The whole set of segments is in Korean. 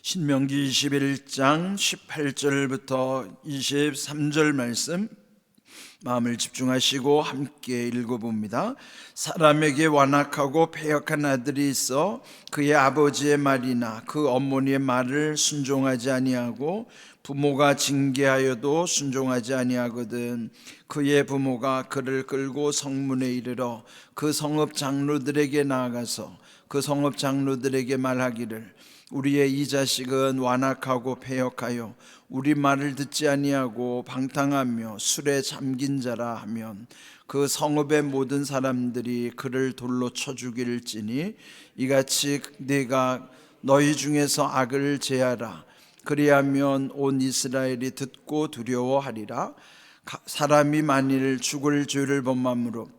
신명기 21장 18절부터 23절 말씀 마음을 집중하시고 함께 읽어봅니다. 사람에게 완악하고 패역한 아들이 있어 그의 아버지의 말이나 그 어머니의 말을 순종하지 아니하고 부모가 징계하여도 순종하지 아니하거든. 그의 부모가 그를 끌고 성문에 이르러 그 성읍 장로들에게 나아가서 그 성읍 장로들에게 말하기를 우리의 이 자식은 완악하고 패역하여 우리 말을 듣지 아니하고 방탕하며 술에 잠긴 자라 하면 그 성읍의 모든 사람들이 그를 돌로 쳐 죽일지니 이같이 네가 너희 중에서 악을 제하라. 그리하면 온 이스라엘이 듣고 두려워하리라. 사람이 만일 죽을 죄를 범함으로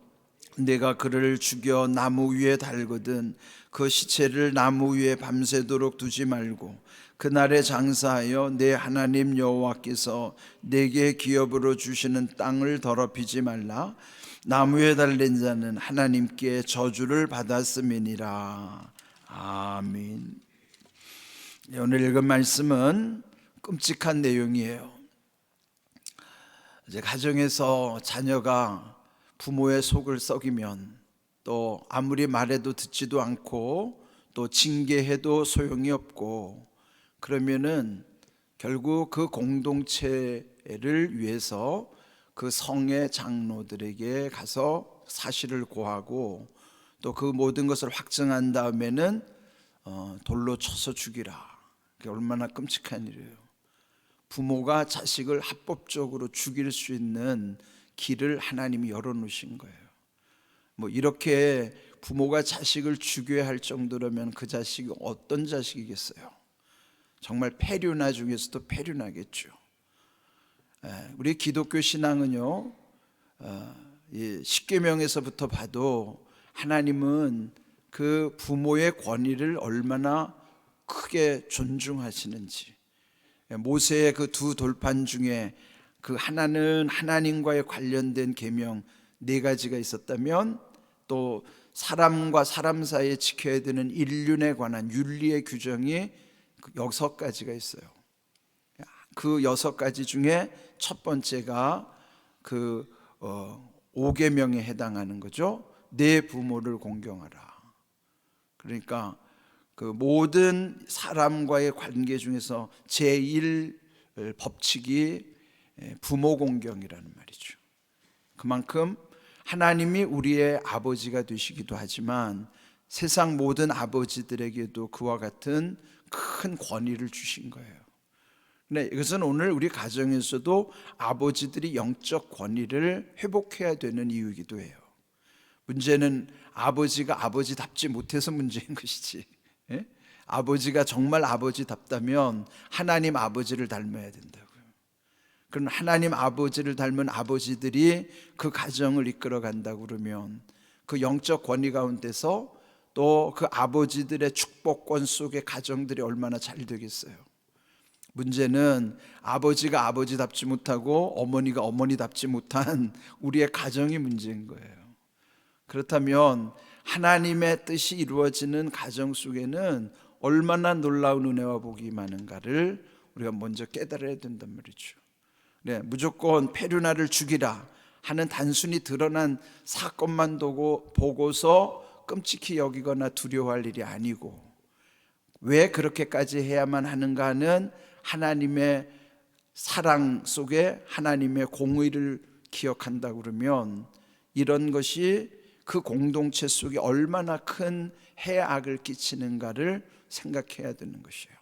내가 그를 죽여 나무 위에 달거든 그 시체를 나무 위에 밤새도록 두지 말고 그날에 장사하여 내 하나님 여호와께서 내게 기업으로 주시는 땅을 더럽히지 말라. 나무에 달린 자는 하나님께 저주를 받았음이니라. 아멘. 오늘 읽은 말씀은 끔찍한 내용이에요. 이제 가정에서 자녀가 부모의 속을 썩이면 또 아무리 말해도 듣지도 않고 또 징계해도 소용이 없고 그러면은 결국 그 공동체를 위해서 그 성의 장로들에게 가서 사실을 고하고 또 그 모든 것을 확증한 다음에는 돌로 쳐서 죽이라. 그게 얼마나 끔찍한 일이에요. 부모가 자식을 합법적으로 죽일 수 있는 길을 하나님이 열어놓으신 거예요. 뭐 이렇게 부모가 자식을 죽여야 할 정도라면 그 자식이 어떤 자식이겠어요? 정말 폐륜아 중에서도 폐륜하겠죠. 우리 기독교 신앙은요, 십계명에서부터 봐도 하나님은 그 부모의 권위를 얼마나 크게 존중하시는지, 모세의 그 두 돌판 중에 그 하나는 하나님과의 관련된 계명 4가지가 있었다면 또 사람과 사람 사이에 지켜야 되는 인륜에 관한 윤리의 규정이 6가지가 있어요. 그 6가지 중에 첫 번째가 그 5계명에 해당하는 거죠. 내 부모를 공경하라. 그러니까 그 모든 사람과의 관계 중에서 제1 법칙이 부모 공경이라는 말이죠. 그만큼 하나님이 우리의 아버지가 되시기도 하지만 세상 모든 아버지들에게도 그와 같은 큰 권위를 주신 거예요. 근데 이것은 오늘 우리 가정에서도 아버지들이 영적 권위를 회복해야 되는 이유이기도 해요. 문제는 아버지가 아버지답지 못해서 문제인 것이지, 아버지가 정말 아버지답다면 하나님 아버지를 닮아야 된다고요. 그럼 하나님 아버지를 닮은 아버지들이 그 가정을 이끌어 간다고 그러면 그 영적 권위 가운데서 또 그 아버지들의 축복권 속의 가정들이 얼마나 잘 되겠어요. 문제는 아버지가 아버지답지 못하고 어머니가 어머니답지 못한 우리의 가정이 문제인 거예요. 그렇다면 하나님의 뜻이 이루어지는 가정 속에는 얼마나 놀라운 은혜와 복이 많은가를 우리가 먼저 깨달아야 된단 말이죠. 무조건 페류나를 죽이라 하는 단순히 드러난 사건만 보고서 끔찍히 여기거나 두려워할 일이 아니고 왜 그렇게까지 해야만 하는가 하는 하나님의 사랑 속에 하나님의 공의를 기억한다 그러면 이런 것이 그 공동체 속에 얼마나 큰 해악을 끼치는가를 생각해야 되는 것이에요.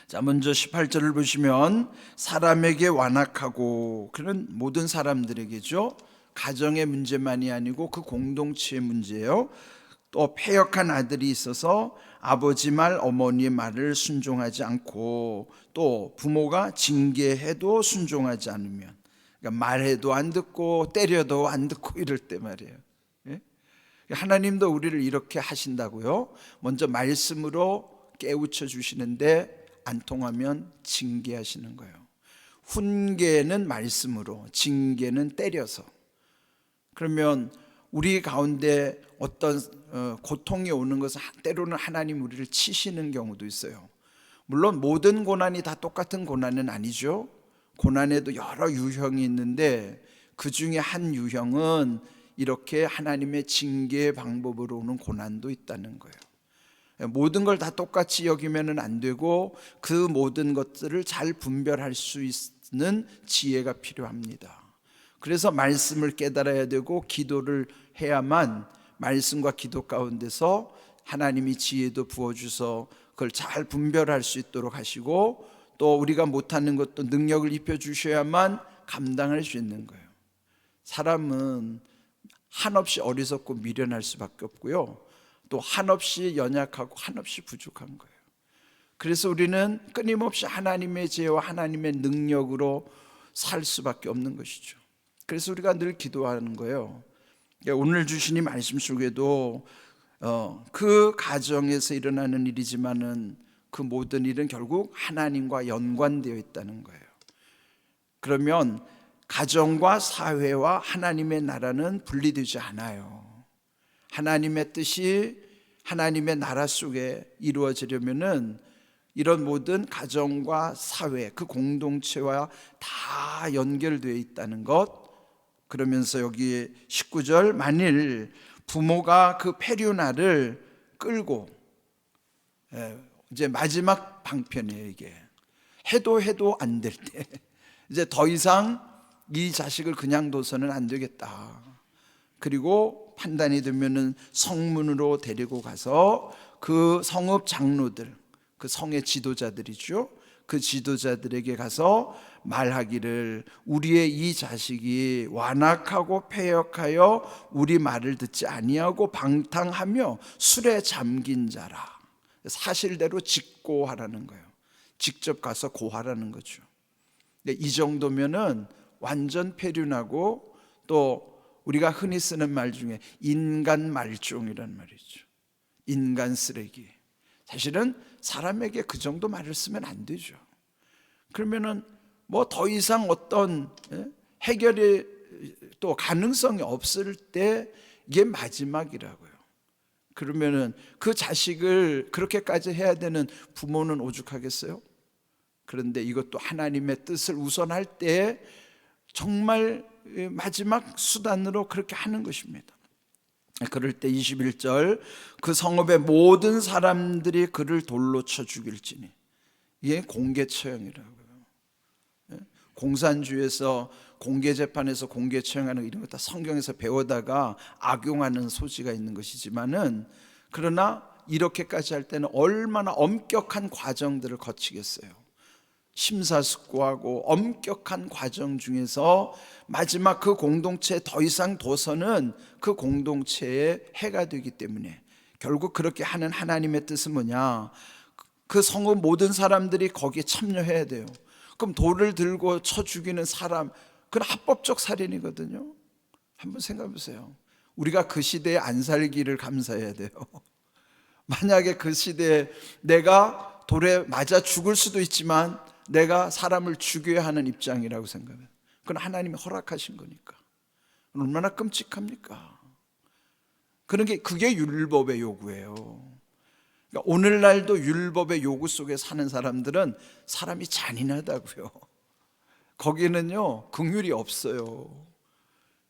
자, 먼저 18절을 보시면 사람에게 완악하고 그런 모든 사람들에게죠. 가정의 문제만이 아니고 그 공동체의 문제예요. 또 패역한 아들이 있어서 아버지 말 어머니의 말을 순종하지 않고 또 부모가 징계해도 순종하지 않으면, 그러니까 말해도 안 듣고 때려도 안 듣고 이럴 때 말이에요. 하나님도 우리를 이렇게 하신다고요. 먼저 말씀으로 깨우쳐 주시는데 안 통하면 징계하시는 거예요. 훈계는 말씀으로, 징계는 때려서. 그러면 우리 가운데 어떤 고통이 오는 것은 때로는 하나님 우리를 치시는 경우도 있어요. 물론 모든 고난이 다 똑같은 고난은 아니죠. 고난에도 여러 유형이 있는데 그 중에 한 유형은 이렇게 하나님의 징계의 방법으로 오는 고난도 있다는 거예요. 모든 걸 다 똑같이 여기면 안 되고 그 모든 것들을 잘 분별할 수 있는 지혜가 필요합니다. 그래서 말씀을 깨달아야 되고 기도를 해야만 말씀과 기도 가운데서 하나님이 지혜도 부어주셔서 그걸 잘 분별할 수 있도록 하시고 또 우리가 못하는 것도 능력을 입혀주셔야만 감당할 수 있는 거예요. 사람은 한없이 어리석고 미련할 수밖에 없고요, 또 한없이 연약하고 한없이 부족한 거예요. 그래서 우리는 끊임없이 하나님의 지혜와 하나님의 능력으로 살 수밖에 없는 것이죠. 그래서 우리가 늘 기도하는 거예요. 오늘 주신 이 말씀 속에도 그 가정에서 일어나는 일이지만은 그 모든 일은 결국 하나님과 연관되어 있다는 거예요. 그러면 가정과 사회와 하나님의 나라는 분리되지 않아요. 하나님의 뜻이 하나님의 나라 속에 이루어지려면은 이런 모든 가정과 사회, 그 공동체와 다 연결되어 있다는 것. 그러면서 여기 19절, 만일 부모가 그 페류나를 끌고, 이제 마지막 방편이에요. 이게 해도 안 될 때, 이제 더 이상 이 자식을 그냥 둬서는 안 되겠다. 그리고 판단이 되면은 성문으로 데리고 가서 그 성읍 장로들, 그 성의 지도자들이죠, 그 지도자들에게 가서 말하기를 우리의 이 자식이 완악하고 패역하여 우리 말을 듣지 아니하고 방탕하며 술에 잠긴 자라. 사실대로 직고하라는 거예요. 직접 가서 고하라는 거죠. 이 정도면은 완전 폐륜하고, 또 우리가 흔히 쓰는 말 중에 인간 말종이란 말이죠. 인간 쓰레기. 사실은 사람에게 그 정도 말을 쓰면 안 되죠. 그러면은 뭐 더 이상 어떤 해결이 또 가능성이 없을 때 이게 마지막이라고요. 그러면은 그 자식을 그렇게까지 해야 되는 부모는 오죽하겠어요? 그런데 이것도 하나님의 뜻을 우선할 때 정말 마지막 수단으로 그렇게 하는 것입니다. 그럴 때 21절, 그 성읍의 모든 사람들이 그를 돌로 쳐 죽일지니. 이게 공개 처형이라고요. 공산주의에서 공개 재판에서 공개 처형하는 이런 거 다 성경에서 배우다가 악용하는 소지가 있는 것이지만은, 그러나 이렇게까지 할 때는 얼마나 엄격한 과정들을 거치겠어요. 심사숙고하고 엄격한 과정 중에서 마지막 그 공동체에 더 이상 둬서는 그 공동체에 해가 되기 때문에, 결국 그렇게 하는 하나님의 뜻은 뭐냐? 그 성읍 모든 사람들이 거기에 참여해야 돼요. 그럼 돌을 들고 쳐 죽이는 사람, 그건 합법적 살인이거든요. 한번 생각해 보세요. 우리가 그 시대에 안 살기를 감사해야 돼요. 만약에 그 시대에 내가 돌에 맞아 죽을 수도 있지만 내가 사람을 죽여야 하는 입장이라고 생각해요. 그건 하나님이 허락하신 거니까. 얼마나 끔찍합니까? 그게 율법의 요구예요. 그러니까 오늘날도 율법의 요구 속에 사는 사람들은 사람이 잔인하다고요. 거기는요 긍휼이 없어요.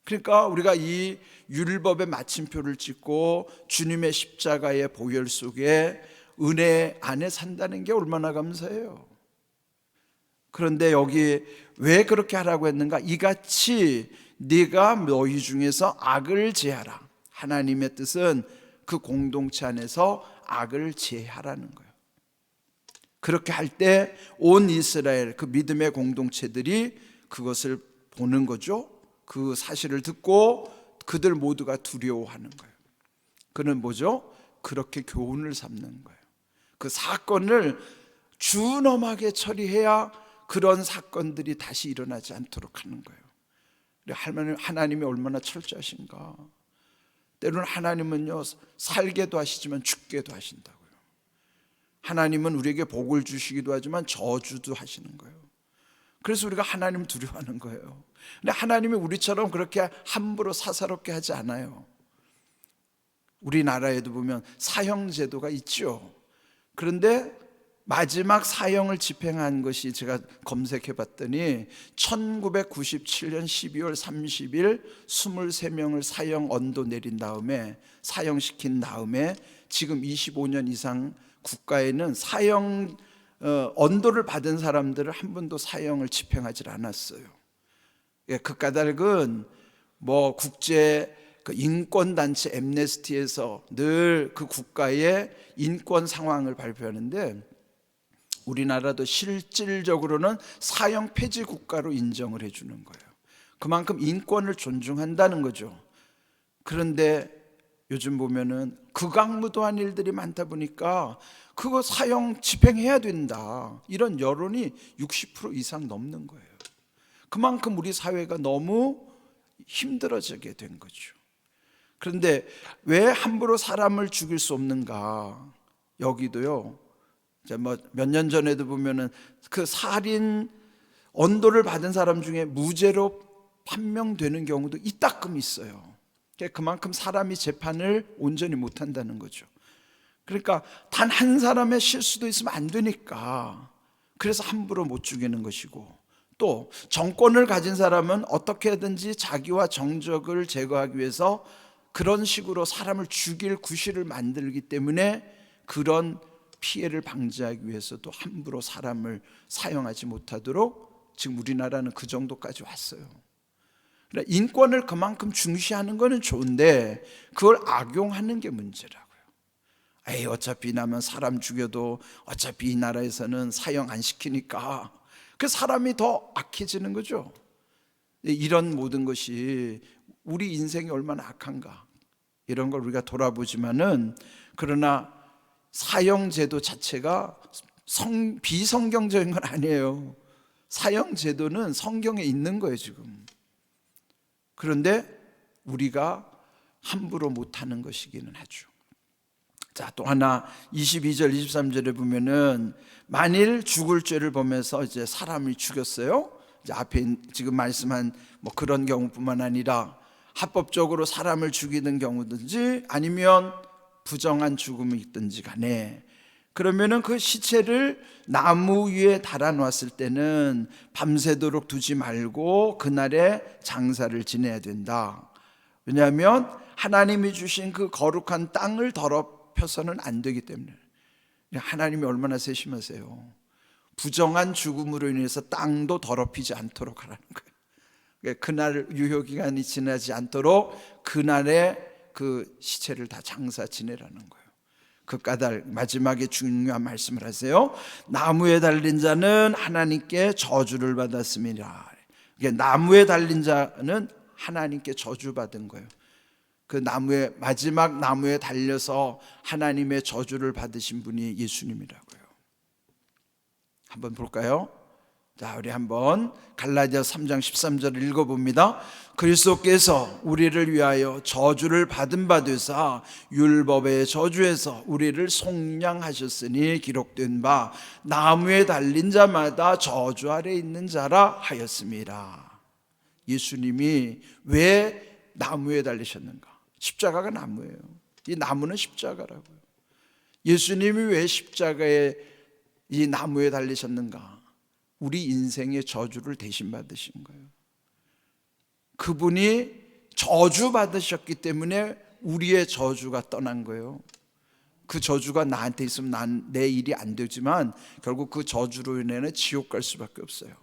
그러니까 우리가 이 율법의 마침표를 찍고 주님의 십자가의 보혈 속에 은혜 안에 산다는 게 얼마나 감사해요. 그런데 여기 왜 그렇게 하라고 했는가? 이같이 네가 너희 중에서 악을 제하라. 하나님의 뜻은 그 공동체 안에서 악을 제하라는 거예요. 그렇게 할 때 온 이스라엘 그 믿음의 공동체들이 그것을 보는 거죠. 그 사실을 듣고 그들 모두가 두려워하는 거예요. 그는 뭐죠? 그렇게 교훈을 삼는 거예요. 그 사건을 준엄하게 처리해야 그런 사건들이 다시 일어나지 않도록 하는 거예요. 하나님이 얼마나 철저하신가. 때로는 하나님은요 살게도 하시지만 죽게도 하신다고요. 하나님은 우리에게 복을 주시기도 하지만 저주도 하시는 거예요. 그래서 우리가 하나님 두려워하는 거예요. 근데 하나님이 우리처럼 그렇게 함부로 사사롭게 하지 않아요. 우리나라에도 보면 사형제도가 있죠. 그런데 마지막 사형을 집행한 것이 제가 검색해 봤더니 1997년 12월 30일 23명을 사형 언도 내린 다음에 사형시킨 다음에 지금 25년 이상 국가에는 사형 언도를 받은 사람들을 한 번도 사형을 집행하지 않았어요. 그 까닭은 뭐 국제 인권단체 엠네스티에서 늘 그 국가의 인권 상황을 발표하는데 우리나라도 실질적으로는 사형 폐지 국가로 인정을 해주는 거예요. 그만큼 인권을 존중한다는 거죠. 그런데 요즘 보면은 극악무도한 일들이 많다 보니까 그거 사형 집행해야 된다, 이런 여론이 60% 이상 넘는 거예요. 그만큼 우리 사회가 너무 힘들어지게 된 거죠. 그런데 왜 함부로 사람을 죽일 수 없는가? 여기도요, 뭐 몇 년 전에도 보면은 그 살인 언도를 받은 사람 중에 무죄로 판명되는 경우도 이따금 있어요. 그만큼 사람이 재판을 온전히 못한다는 거죠. 그러니까 단 한 사람의 실수도 있으면 안 되니까, 그래서 함부로 못 죽이는 것이고, 또 정권을 가진 사람은 어떻게든지 자기와 정적을 제거하기 위해서 그런 식으로 사람을 죽일 구실을 만들기 때문에 그런 피해를 방지하기 위해서도 함부로 사람을 사형하지 못하도록 지금 우리나라는 그 정도까지 왔어요. 그러니까 인권을 그만큼 중시하는 것은 좋은데 그걸 악용하는 게 문제라고요. 에이, 어차피 나면 사람 죽여도 어차피 이 나라에서는 사형 안 시키니까 그 사람이 더 악해지는 거죠. 이런 모든 것이 우리 인생이 얼마나 악한가, 이런 걸 우리가 돌아보지만은, 그러나 사형제도 자체가 비성경적인 건 아니에요. 사형제도는 성경에 있는 거예요 지금. 그런데 우리가 함부로 못하는 것이기는 하죠. 자, 또 하나 22절 23절에 보면은 만일 죽을 죄를 범해서 이제 사람을 죽였어요. 이제 앞에 지금 말씀한 뭐 그런 경우뿐만 아니라 합법적으로 사람을 죽이는 경우든지 아니면 부정한 죽음이 있든지 간에, 그러면은 그 시체를 나무 위에 달아놨을 때는 밤새도록 두지 말고 그날에 장사를 지내야 된다. 왜냐하면 하나님이 주신 그 거룩한 땅을 더럽혀서는 안 되기 때문에. 하나님이 얼마나 세심하세요. 부정한 죽음으로 인해서 땅도 더럽히지 않도록 하라는 거예요. 그날 유효기간이 지나지 않도록 그날에 그 시체를 다 장사 지내라는 거예요. 그 까닭 마지막에 중요한 말씀을 하세요. 나무에 달린 자는 하나님께 저주를 받았습니다. 나무에 달린 자는 하나님께 저주받은 거예요. 그 나무에, 마지막 나무에 달려서 하나님의 저주를 받으신 분이 예수님이라고요. 한번 볼까요? 자, 우리 한번 갈라디아서 3장 13절을 읽어봅니다. 그리스도께서 우리를 위하여 저주를 받은 바 되사 율법의 저주에서 우리를 속량하셨으니 기록된 바 나무에 달린 자마다 저주 아래 있는 자라 하였습니다. 예수님이 왜 나무에 달리셨는가? 십자가가 나무예요. 이 나무는 십자가라고요. 예수님이 왜 십자가에 이 나무에 달리셨는가? 우리 인생의 저주를 대신 받으신 거예요. 그분이 저주 받으셨기 때문에 우리의 저주가 떠난 거예요. 그 저주가 나한테 있으면 내 일이 안 되지만 결국 그 저주로 인해 지옥 갈 수밖에 없어요.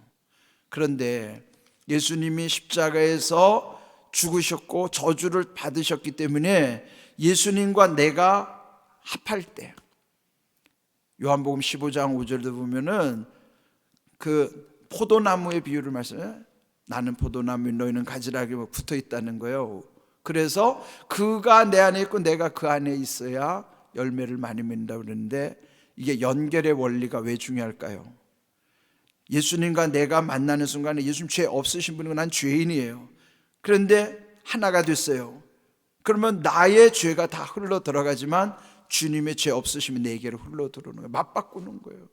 그런데 예수님이 십자가에서 죽으셨고 저주를 받으셨기 때문에 예수님과 내가 합할 때, 요한복음 15장 5절도 보면은 그 포도나무의 비유를 말씀해. 나는 포도나무, 너희는 가지락이 붙어 있다는 거예요. 그래서 그가 내 안에 있고 내가 그 안에 있어야 열매를 많이 맺는다고 그러는데, 이게 연결의 원리가 왜 중요할까요? 예수님과 내가 만나는 순간에 예수님 죄 없으신 분이고 난 죄인이에요. 그런데 하나가 됐어요. 그러면 나의 죄가 다 흘러 들어가지만 주님의 죄 없으시면 내게로 흘러 들어오는 거예요. 맞바꾸는 거예요.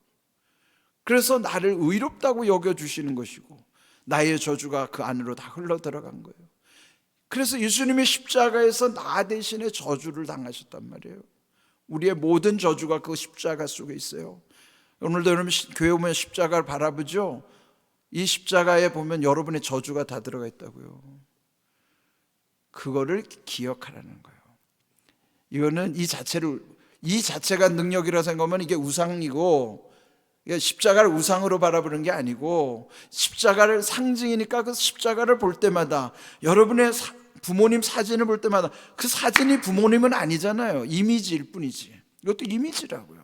그래서 나를 의롭다고 여겨주시는 것이고 나의 저주가 그 안으로 다 흘러 들어간 거예요. 그래서 예수님이 십자가에서 나 대신에 저주를 당하셨단 말이에요. 우리의 모든 저주가 그 십자가 속에 있어요. 오늘도 여러분 교회 오면 십자가를 바라보죠. 이 십자가에 보면 여러분의 저주가 다 들어가 있다고요. 그거를 기억하라는 거예요. 이거는 이 자체가 능력이라 생각하면 이게 우상이고, 십자가를 우상으로 바라보는 게 아니고, 십자가를 상징이니까 그 십자가를 볼 때마다, 여러분의 부모님 사진을 볼 때마다 그 사진이 부모님은 아니잖아요. 이미지일 뿐이지. 이것도 이미지라고요.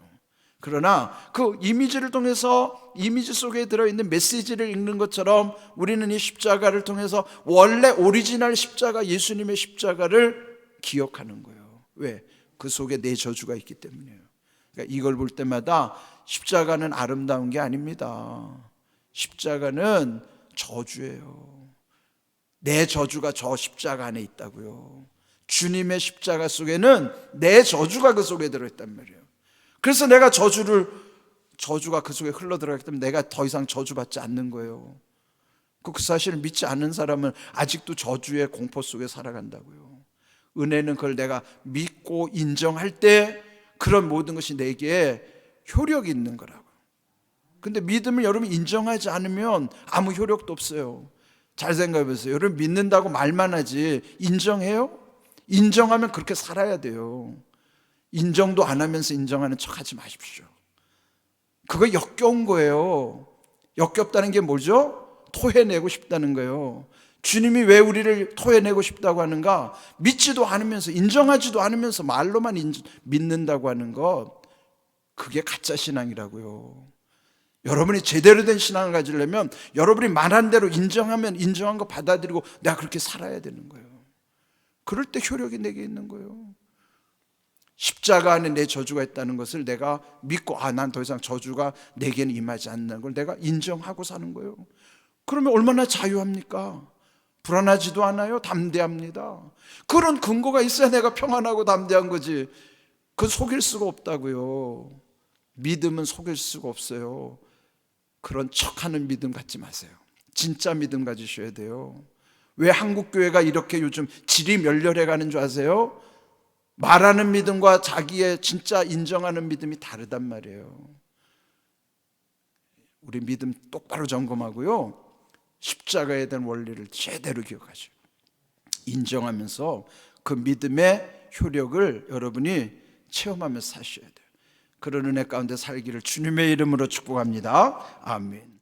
그러나 그 이미지를 통해서 이미지 속에 들어있는 메시지를 읽는 것처럼 우리는 이 십자가를 통해서 원래 오리지널 십자가, 예수님의 십자가를 기억하는 거예요. 왜? 그 속에 내 저주가 있기 때문이에요. 그러니까 이걸 볼 때마다 십자가는 아름다운 게 아닙니다. 십자가는 저주예요. 내 저주가 저 십자가 안에 있다고요. 주님의 십자가 속에는 내 저주가 그 속에 들어있단 말이에요. 그래서 내가 저주가 그 속에 흘러 들어가기 때문에 내가 더 이상 저주받지 않는 거예요. 그 사실을 믿지 않는 사람은 아직도 저주의 공포 속에 살아간다고요. 은혜는 그걸 내가 믿고 인정할 때 그런 모든 것이 내게 효력이 있는 거라고. 근데 믿음을 여러분 인정하지 않으면 아무 효력도 없어요. 잘 생각해 보세요. 여러분 믿는다고 말만 하지 인정해요? 인정하면 그렇게 살아야 돼요. 인정도 안 하면서 인정하는 척 하지 마십시오. 그거 역겨운 거예요. 역겹다는 게 뭐죠? 토해내고 싶다는 거예요. 주님이 왜 우리를 토해내고 싶다고 하는가? 믿지도 않으면서, 인정하지도 않으면서 말로만 믿는다고 하는 것, 그게 가짜 신앙이라고요. 여러분이 제대로 된 신앙을 가지려면 여러분이 말한 대로 인정하면 인정한 거 받아들이고 내가 그렇게 살아야 되는 거예요. 그럴 때 효력이 내게 있는 거예요. 십자가 안에 내 저주가 있다는 것을 내가 믿고, 난 더 이상 저주가 내게는 임하지 않는 걸 내가 인정하고 사는 거예요. 그러면 얼마나 자유합니까? 불안하지도 않아요. 담대합니다. 그런 근거가 있어야 내가 평안하고 담대한 거지. 그건 속일 수가 없다고요. 믿음은 속일 수가 없어요. 그런 척하는 믿음 갖지 마세요. 진짜 믿음 가지셔야 돼요. 왜 한국교회가 이렇게 요즘 질이 멸렬해 가는 줄 아세요? 말하는 믿음과 자기의 진짜 인정하는 믿음이 다르단 말이에요. 우리 믿음 똑바로 점검하고요, 십자가에 대한 원리를 제대로 기억하시고 인정하면서 그 믿음의 효력을 여러분이 체험하면서 사셔야 돼요. 그런 은혜 가운데 살기를 주님의 이름으로 축복합니다. 아멘.